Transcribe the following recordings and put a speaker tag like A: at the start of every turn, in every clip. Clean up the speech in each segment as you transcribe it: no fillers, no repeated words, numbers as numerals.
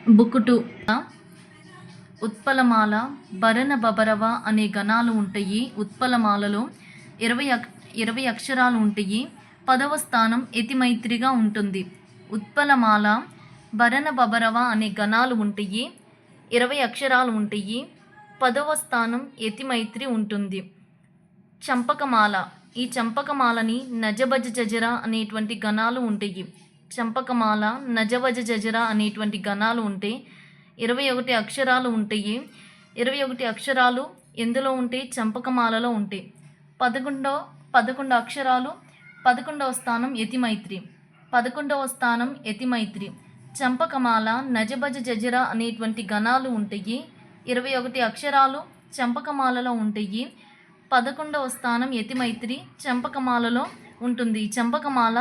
A: Book 2 ఉత్పలమాల, భరణ బబరవ అనే గణాలు ఉంటాయి. ఉత్పలమాలలో 20 అక్షరాలు ఉంటాయి. 10వ స్థానం యతిమైత్రిగా ఉంటుంది. ఉత్పలమాల, భరణ బబరవ అనే గణాలు ఉంటాయి. 20 అక్షరాలు ఉంటాయి. 10వ స్థానం యతిమైత్రి ఉంటుంది. చంపకమాల, ఈ చంపకమాలని నజబజ జజర అనేటువంటి గణాలు ఉంటాయి. చంపకమాల, నజబజ జజర అనేటువంటి గణాలు ఉంటాయి. 21 అక్షరాలు ఉంటాయి. 21 అక్షరాలు ఎందులో ఉంటాయి? చంపకమాలలో ఉంటాయి. 11 అక్షరాలు. 11వ స్థానం యతిమైత్రి. 11వ స్థానం యతిమైత్రి. చంపకమాల, నజబజ జజర అనేటువంటి గణాలు ఉంటాయి. 21 అక్షరాలు చంపకమాలలో ఉంటాయి. 11వ స్థానం యతిమైత్రి చంపకమాలలో ఉంటుంది. చంపకమాల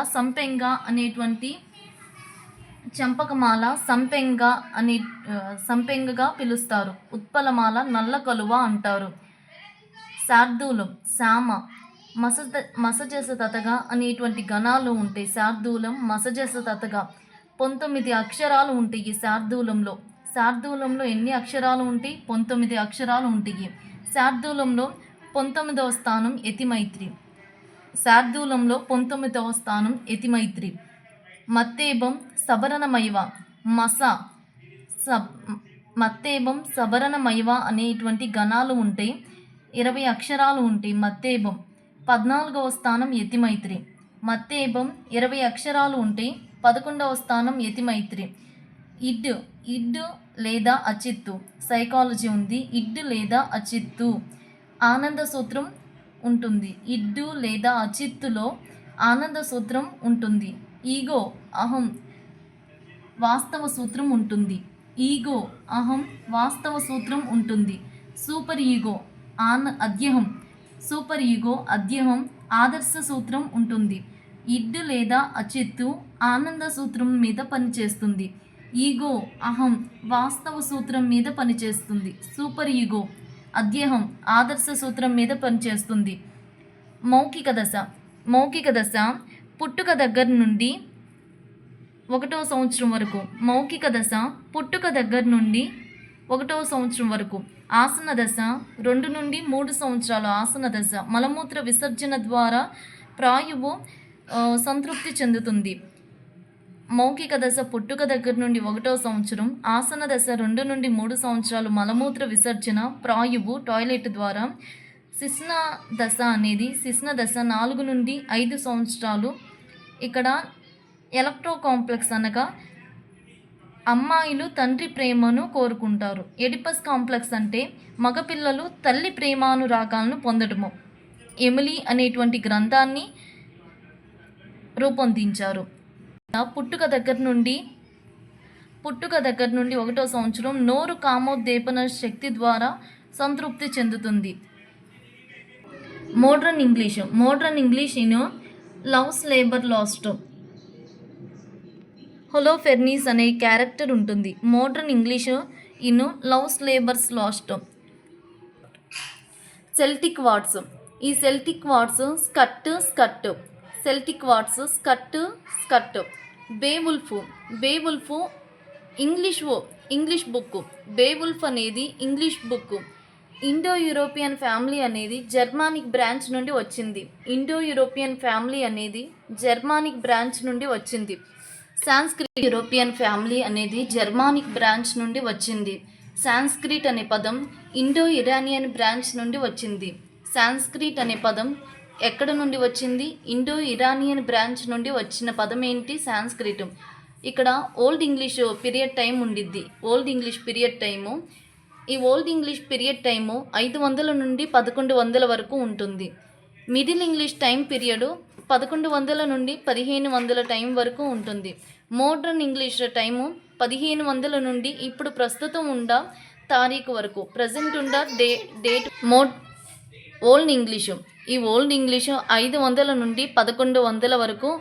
A: సంపెంగగా పిలుస్తారు. ఉత్పలమాల నల్ల కలువ అంటారు. శార్దూలం, శ్యామ, మసజస తతగా అనేటువంటి గణాలు ఉంటాయి. శార్దూలం, మసజస తతగా 19 అక్షరాలు ఉంటాయి. శార్దూలంలో ఎన్ని అక్షరాలు ఉంటాయి? 19 అక్షరాలు ఉంటాయి. శార్దూలంలో 19వ స్థానం యతిమైత్రి. శార్దూలంలో 19వ స్థానం యతిమైత్రి. మత్తేబం, సబరణమైవ, మత్తేబం, సబరణమైవ అనేటువంటి గణాలు ఉంటాయి. 20 అక్షరాలు ఉంటాయి. మత్తేబం. 14వ స్థానం యతిమైత్రి. మత్తేబం 20 అక్షరాలు ఉంటాయి. 11వ స్థానం యతిమైత్రి. ఇడ్ లేదా అచిత్తు, సైకాలజీ ఉంది. ఇడ్ లేదా అచిత్తు ఆనంద సూత్రం ఉంటుంది. ఇడ్డు లేదా అచిత్తులో ఆనంద సూత్రం ఉంటుంది. ఈగో, అహం, వాస్తవ సూత్రం ఉంటుంది. ఈగో, అహం, వాస్తవ సూత్రం ఉంటుంది. సూపర్ ఈగో, అద్యహం. సూపర్ ఈగో, అద్యహం, ఆదర్శ సూత్రం ఉంటుంది. ఇడ్డు లేదా అచిత్తు ఆనంద సూత్రం మీద పనిచేస్తుంది. ఈగో, అహం, వాస్తవ సూత్రం మీద పనిచేస్తుంది. సూపర్ ఈగో, అద్యహం, ఆదర్శ సూత్రం మీద పనిచేస్తుంది. మౌఖిక దశ పుట్టుక దగ్గర నుండి 1వ సంవత్సరం వరకు. మౌఖిక దశ పుట్టుక దగ్గర నుండి 1వ సంవత్సరం వరకు. ఆసన దశ 2 నుండి 3 సంవత్సరాలు. ఆసన దశ మలమూత్ర విసర్జన ద్వారా ప్రాయువు సంతృప్తి చెందుతుంది. మౌఖిక దశ పుట్టుక దగ్గర నుండి 1వ సంవత్సరం. ఆసన దశ 2 నుండి 3 సంవత్సరాలు. మలమూత్ర విసర్జన ప్రాయువు టాయిలెట్ ద్వారా. శిశ్న దశ 4 నుండి 5 సంవత్సరాలు. ఇక్కడ ఎలక్ట్రో కాంప్లెక్స్ అనగా అమ్మాయిలు తండ్రి ప్రేమను కోరుకుంటారు. ఎడిపస్ కాంప్లెక్స్ అంటే మగపిల్లలు తల్లి ప్రేమానురాగాలను పొందడము. ఎమిలీ అనేటువంటి గ్రంథాన్ని రూపొందించారు. పుట్టుక దగ్గర నుండి 1వ సంవత్సరం నోరు కామోద్దీపన శక్తి ద్వారా సంతృప్తి చెందుతుంది. Modern English in love's labour lost. Holofernes అనే క్యారెక్టర్ ఉంటుంది. Modern English in love's labours lost. Celtic words. ఈ Celtic words Scot. Celtic words Scot. Beowulf English book. Beowulf అనేది English book. Indo European family అనేది Germanic branch నుండి వచ్చింది. Sanskrit European family అనేది Germanic branch నుండి వచ్చింది. సాంస్క్రిట్ అనే పదం ఇండో ఇరానియన్ బ్రాంచ్ నుండి వచ్చింది. సాంస్క్రిట్ అనే పదం ఎక్కడ నుండి వచ్చింది? ఇండో ఇరానియన్ బ్రాంచ్ నుండి వచ్చిన పదం ఏంటి? సాంస్క్రిట్. ఇక్కడ ఓల్డ్ ఇంగ్లీష్ పీరియడ్ టైం ఉండిద్ది. Old English period time. ఈ ఓల్డ్ ఇంగ్లీష్ పీరియడ్ టైము 500 నుండి 1100 వరకు ఉంటుంది. మిడిల్ ఇంగ్లీష్ టైం పీరియడ్ 1100 నుండి 1500 టైం వరకు ఉంటుంది. మోడ్రన్ ఇంగ్లీష్ టైము 1500 నుండి ఇప్పుడు ప్రస్తుతం ఉండ తారీఖు వరకు. ప్రజెంట్ ఉండ డేట్. Old English. ఈ ఓల్డ్ ఇంగ్లీషు 500 నుండి 1100 వరకు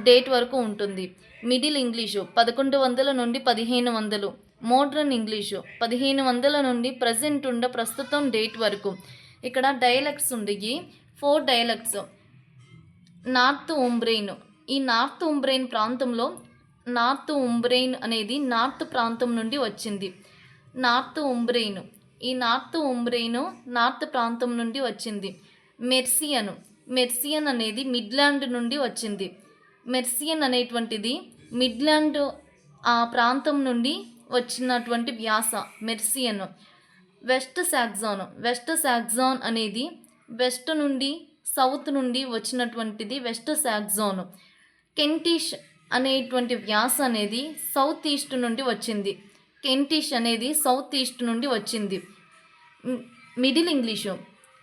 A: డేట్ వరకు ఉంటుంది. మిడిల్ ఇంగ్లీషు 1100 నుండి 1500. మోడ్రన్ ఇంగ్లీషు 1500 నుండి ప్రజెంట్ ఉండ ప్రస్తుతం డేట్ వరకు. ఇక్కడ డైలెక్ట్స్ ఉండయి. 4 డైలెక్ట్స్. నార్త్ ఉంబ్రెయిన్. ఈ నార్త్ ఉంబ్రెయిన్ ప్రాంతంలో నార్త్ ఉంబ్రెయిన్ అనేది నార్త్ ప్రాంతం నుండి వచ్చింది. నార్త్ ఉంబ్రెయిన్, ఈ నార్త్ ఉంబ్రెయిన్ నార్త్ ప్రాంతం నుండి వచ్చింది. మెర్సియన్, మెర్సియన్ అనేది మిడ్లాండ్ నుండి వచ్చింది. మెర్సియన్ అనేటువంటిది మిడ్లాండ్ ఆ ప్రాంతం నుండి వచ్చినటువంటి వ్యాస మెర్సియన్. వెస్ట్ సాక్సాన్, వెస్ట్ సాక్సాన్ అనేది వెస్ట్ నుండి సౌత్ నుండి వచ్చినటువంటిది వెస్ట్ సాక్సాన్. కెంటిష్ అనేటువంటి వ్యాస అనేది సౌత్ ఈస్ట్ నుండి వచ్చింది. కెంటిష్ అనేది సౌత్ ఈస్ట్ నుండి వచ్చింది. మిడిల్ ఇంగ్లీషు,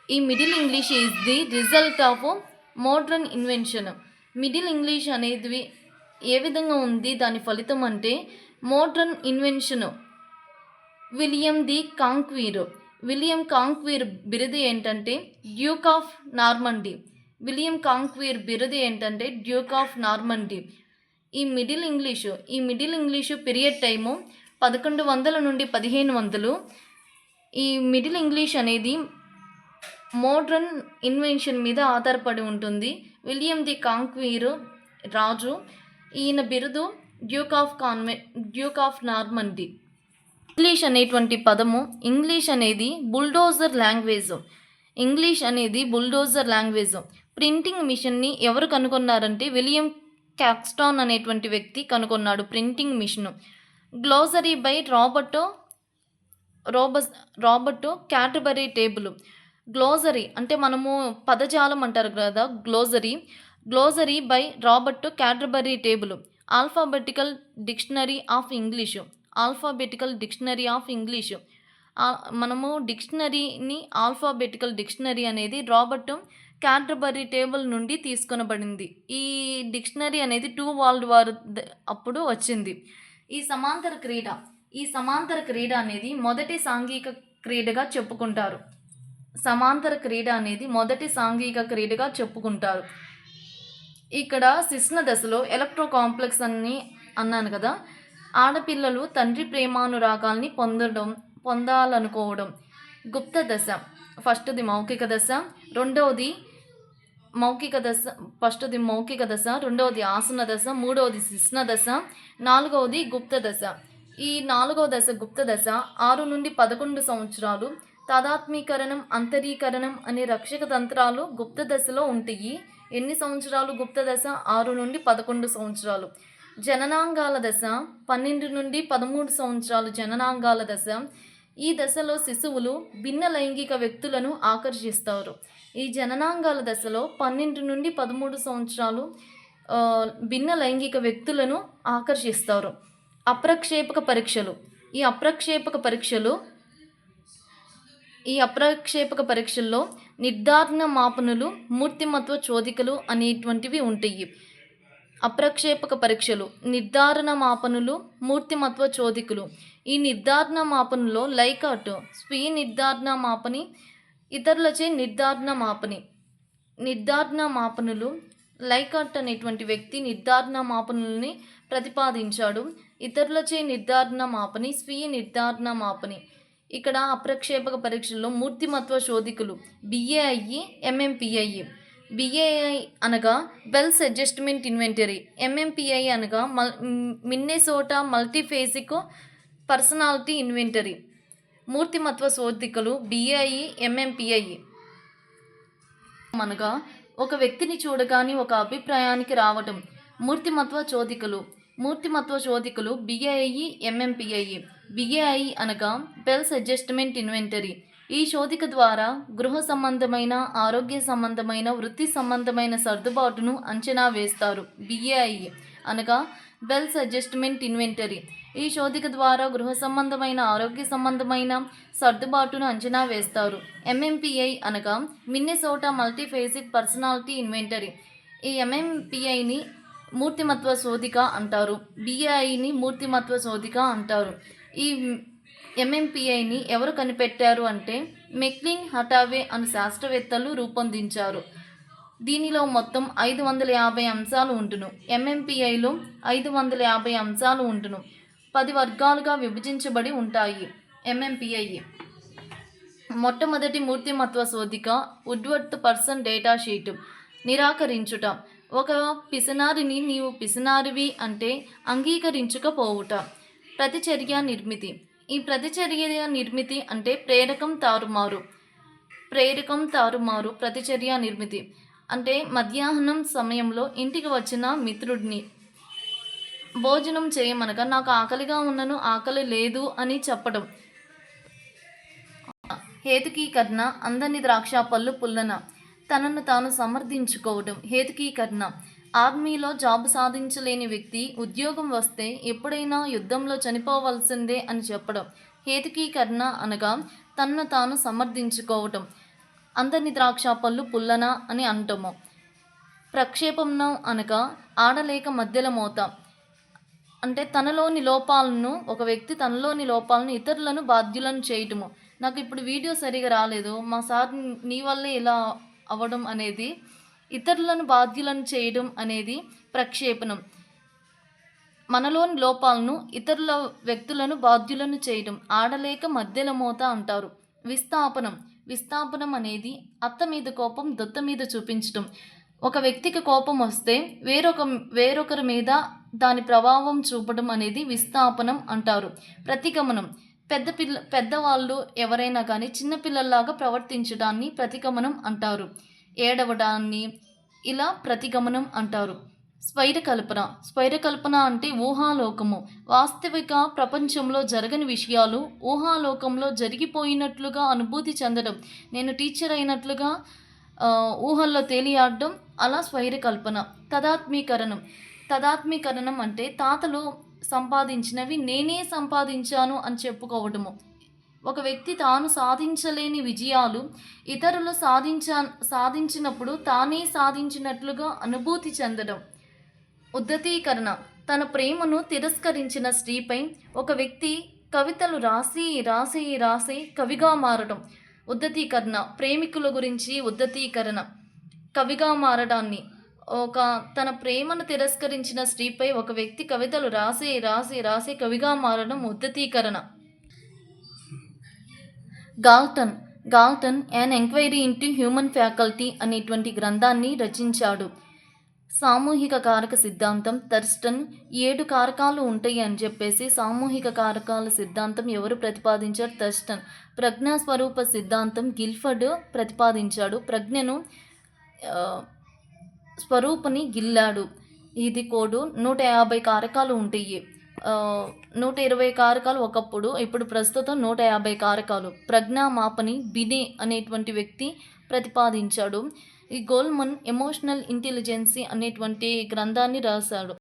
A: ఈ middle English is the result of modern invention. Middle English అనేది ఏ విధంగా ఉంది, దాని ఫలితం అంటే modern invention. William the conqueror, William conqueror బిరుదు ఏంటంటే duke of Normandy. William conqueror బిరుదు ఏంటంటే డ్యూక్ ఆఫ్ నార్మండీ. ఈ మిడిల్ ఇంగ్లీషు పీరియడ్ టైము 1100 నుండి 1500. ఈ మిడిల్ ఇంగ్లీష్ అనేది మోడ్రన్ ఇన్వెన్షన్ మీద ఆధారపడి ఉంటుంది. విలియం ది కాంక్వీర్ రాజు, ఈయన బిరుదు డ్యూక్ ఆఫ్ నార్మండీ. ఇంగ్లీష్ అనేటువంటి పదము, ఇంగ్లీష్ అనేది బుల్డోజర్ లాంగ్వేజ్. ఇంగ్లీష్ అనేది బుల్డోజర్ లాంగ్వేజ్. ప్రింటింగ్ మిషన్ని ఎవరు కనుగొన్నారంటే విలియం క్యాక్స్టాన్ అనేటువంటి వ్యక్తి కనుగొన్నాడు printing machine. Glossary by Robert Canterbury table. Glossary అంటే మనము పదజాలం అంటారు కదా, glossary by Robert Canterbury table. Alphabetical dictionary of English, alphabetical dictionary of English. మనము డిక్షనరీని ఆల్ఫాబెటికల్ డిక్షనరీ అనేది రాబర్ట్ క్యాటర్బరీ టేబుల్ నుండి తీసుకొనబడింది. ఈ డిక్షనరీ అనేది 2 వరల్డ్ వార్ అప్పుడు వచ్చింది. ఈ సమాంతర క్రీడ అనేది మొదటి సాంఘిక క్రీడగా చెప్పుకుంటారు. సమాంతర క్రీడ అనేది మొదటి సాంఘిక క్రీడగా చెప్పుకుంటారు. ఇక్కడ శిశున దశలో ఎలక్ట్రో కాంప్లెక్స్ అని అన్నాను కదా, ఆడపిల్లలు తండ్రి ప్రేమానురాగాల్ని పొందాలనుకోవడం. గుప్త దశ, ఫస్ట్ది మౌఖిక దశ, రెండవది మౌఖిక దశ, రెండవది ఆసన దశ, మూడవది శిశున దశ, నాలుగవది గుప్త దశ. ఈ 4వ దశ గుప్త దశ 6 నుండి 11 సంవత్సరాలు. తాదాత్మీకరణం, అంతరీకరణం అనే రక్షక తంత్రాలు గుప్త దశలో ఉంటాయి. ఎన్ని సంవత్సరాలు గుప్త దశ? 6 నుండి 11 సంవత్సరాలు. జననాంగాల దశ 12 నుండి 13 సంవత్సరాలు. జననాంగాల దశ, ఈ దశలో శిశువులు భిన్న లైంగిక వ్యక్తులను ఆకర్షిస్తారు. ఈ జననాంగాల దశలో 12 నుండి 13 సంవత్సరాలు భిన్న లైంగిక వ్యక్తులను ఆకర్షిస్తారు. అప్రక్షేపక పరీక్షలు, ఈ అప్రక్షేపక పరీక్షల్లో నిర్ధారణ మాపనులు, మూర్తిమత్వ చోదికలు అనేటువంటివి ఉంటాయి. అప్రక్షేపక పరీక్షలు, నిర్ధారణ మాపనులు, మూర్తిమత్వ చోదికలు. ఈ నిర్ధారణ మాపనలో లైకాట్ స్వీయ నిర్ధారణ మాపని, ఇతరులచే నిర్ధారణ మాపనులు. లైకాట్ అనేటువంటి వ్యక్తి నిర్ధారణ మాపనుల్ని ప్రతిపాదించాడు. ఇతరులచే నిర్ధారణ మాపని, స్వీయ నిర్ధారణ మాపని. ఇక్కడ అప్రక్షేపక పరీక్షల్లో మూర్తిమత్వ శోధికులు BAI, MMPI. BAI అనగా బెల్స్ అడ్జస్ట్మెంట్ ఇన్వెంటరీ, MMPI అనగా మిన్నెసోటా మల్టీఫేసిక్ పర్సనాలిటీ ఇన్వెంటరీ. మూర్తిమత్వ శోధికులు BAI, MMPI అనగా ఒక వ్యక్తిని చూడగానే ఒక అభిప్రాయానికి రావటం. మూర్తిమత్వ శోధికులు BAI, MMPI. BAI అనగా బెల్స్ అడ్జస్ట్మెంట్ ఇన్వెంటరీ. ఈ శోధిక ద్వారా గృహ సంబంధమైన, ఆరోగ్య సంబంధమైన, వృత్తి సంబంధమైన సర్దుబాటును అంచనా వేస్తారు. BAI అనగా బెల్స్ అడ్జస్ట్మెంట్ ఇన్వెంటరీ. ఈ శోధిక ద్వారా గృహ సంబంధమైన, ఆరోగ్య సంబంధమైన సర్దుబాటును అంచనా వేస్తారు. MMPI అనగా మిన్నెసోటా మల్టీఫేసిక్ పర్సనాలిటీ ఇన్వెంటరీ. ఈ MMPIని మూర్తిమత్వ శోధిక అంటారు. BAIని మూర్తిమత్వ శోధిక అంటారు. ఈ MMPIని ఎవరు కనిపెట్టారు అంటే మెక్లిన్ హటావే అను శాస్త్రవేత్తలు రూపొందించారు. దీనిలో మొత్తం 550 అంశాలు ఉంటును. MMPIలో 550 అంశాలు ఉంటును. 10 వర్గాలుగా విభజించబడి ఉంటాయి. MMPI మొట్టమొదటి మూర్తిమత్వ శోధిక వుడ్వర్త్ పర్సన్ డేటా షీట్. నిరాకరించుట. ఒక పిసినారిని నీవు పిసినారివి అంటే అంగీకరించకపోవుట. ప్రతిచర్య నిర్మితి. ఈ ప్రతిచర్య నిర్మితి అంటే ప్రేరకం తారుమారు. ప్రతిచర్య నిర్మితి అంటే మధ్యాహ్నం సమయంలో ఇంటికి వచ్చిన మిత్రుడిని భోజనం చేయమనగా నాకు ఆకలిగా ఉన్నను, ఆకలి లేదు అని చెప్పడం. హేతుకీకరణ అందని ద్రాక్ష పళ్ళు పుల్లన. తనను తాను సమర్థించుకోవడం. హేతుకీకరణ ఆర్మీలో జాబ్ సాధించలేని వ్యక్తి ఉద్యోగం వస్తే ఎప్పుడైనా యుద్ధంలో చనిపోవలసిందే అని చెప్పడం. హేతుకీకరణ అనగా తనను తాను సమర్థించుకోవటం. అందని ద్రాక్ష పళ్ళు పుల్లన అని అంటాము. ప్రక్షేపణం అనగా ఆడలేక మధ్యల మోత. అంటే ఒక వ్యక్తి తనలోని లోపాలను ఇతరులను బాధ్యులను చేయటము. నాకు ఇప్పుడు వీడియో సరిగా రాలేదు, మా సార్ నీ వల్లే ఇలా అవ్వడం అనేది, ఇతరులను బాధ్యులను చేయడం అనేది ప్రక్షేపణం. మనలోని లోపాలను ఇతరుల వ్యక్తులను బాధ్యులను చేయడం. ఆడలేక మధ్యల మోత అంటారు. విస్థాపనం అనేది అత్త మీద కోపం దొత్త మీద చూపించడం. ఒక వ్యక్తికి కోపం వస్తే వేరొకరి మీద దాని ప్రభావం చూపడం అనేది విస్థాపనం అంటారు. ప్రతిగమనం పెద్దవాళ్ళు ఎవరైనా కానీ చిన్నపిల్లల్లాగా ప్రవర్తించడాన్ని ప్రతిగమనం అంటారు. ఏడవడాన్ని ఇలా ప్రతిగమనం అంటారు. స్వైరకల్పన అంటే ఊహాలోకము. వాస్తవిక ప్రపంచంలో జరగని విషయాలు ఊహాలోకంలో జరిగిపోయినట్లుగా అనుభూతి చెందడం. నేను టీచర్ అయినట్లుగా ఊహల్లో తేలియాడడం, అలా స్వైరకల్పన. తదాత్మీకరణం అంటే తాతలు సంపాదించినవి నేనే సంపాదించాను అని చెప్పుకోవటము. ఒక వ్యక్తి తాను సాధించలేని విజయాలు ఇతరులు సాధించినప్పుడు తానే సాధించినట్లుగా అనుభూతి చెందడం. ఉద్ధతీకరణ తన ప్రేమను తిరస్కరించిన స్త్రీపై ఒక వ్యక్తి కవితలు రాసి కవిగా మారడం. ఉద్ధతీకరణ ప్రేమికుల గురించి ఉద్ధతీకరణ కవిగా మారడాన్ని. తన ప్రేమను తిరస్కరించిన స్త్రీపై ఒక వ్యక్తి కవితలు రాసి కవిగా మారడం ఉద్ధతీకరణ. Galton an enquiry into human faculty అనేటువంటి గ్రంథాన్ని రచించాడు. సామూహిక కారక సిద్ధాంతం థర్స్టన్ 7 కారకాలు ఉంటాయి అని చెప్పేసి సామూహిక కారకాల సిద్ధాంతం ఎవరు ప్రతిపాదించారు? థర్స్టన్. ప్రజ్ఞాస్వరూప సిద్ధాంతం గిల్ఫర్డ్ ప్రతిపాదించాడు. ప్రజ్ఞను స్వరూపుని గిల్లాడు. ఇది కోడు. 150 కారకాలు ఉంటాయి. 120 కారకాలు ఒకప్పుడు, ఇప్పుడు ప్రస్తుతం 150 కారకాలు. ప్రజ్ఞామాపని బినే అనేటువంటి వ్యక్తి ప్రతిపాదించాడు. ఈ గోల్మన్ ఎమోషనల్ ఇంటెలిజెన్సీ అనేటువంటి గ్రంథాన్ని రాశాడు.